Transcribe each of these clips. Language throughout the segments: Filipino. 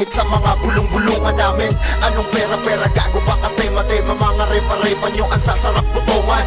kahit sa mga bulong-bulungan namin. Anong pera-pera, gago baka tema-tema, mga repa-repa nyo ang sasarap kutuman.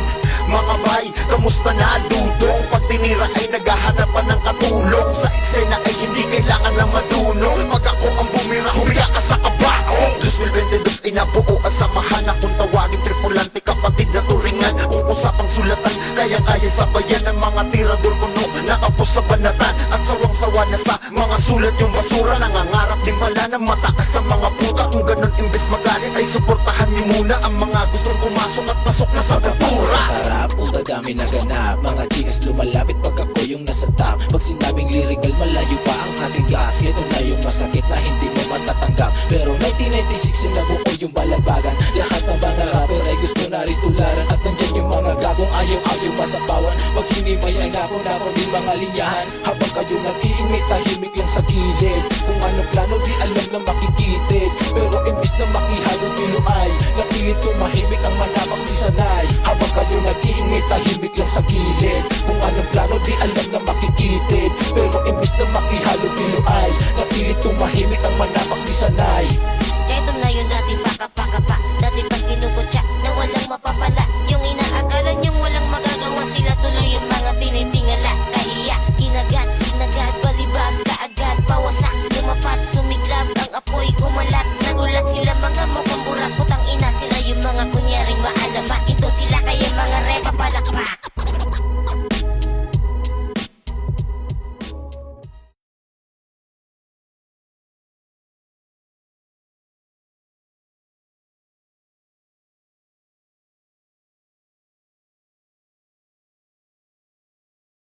Mga bay, kamusta na dudong? Pag tinira ay naghahanapan ng katulong. Sa eksena ay hindi kailangan ng madunong. Pag ako ang bumira, humiga ka sa kabaong. 2022 ay nabuo ang samahan. Akong tawagin tripulante, kapatid na turingan. Kung usapang sulatan, kaya-kaya sabayan ng mga tirador kuno. Nakapos sa banatan at sawang-sawa na sa mga sulat yung basura. Nangangarap din pala na mataas sa mga puta. Kung ganun imbes magalit ay suportahan niyo muna ang mga gustong pumasok at pasok na sa kultura. Sarap, puta dami na ganap. Mga chicks lumalapit pag ako yung nasa top. Pag sinabing lyrical, malayo pa ang aking gap. Ito na yung masakit na hindi mo matatanggap. Pero 1996 yung nabuo yung balagbagan. Lahat ng mga rapper ay gusto na rin tularan. At nandyan yung mga gagong ayaw-ayaw masapawan. Pag hinimay ay nako din mga linyahan. Habang kayo nag-iingit, tahimik lang sa gilid. Kung ano plano di alam na makikitid. Pero imbis na makihalo piluay, napilit tumahimik ang manabak di sanay. Habang kayo nag-iingit, tahimik lang sa gilid.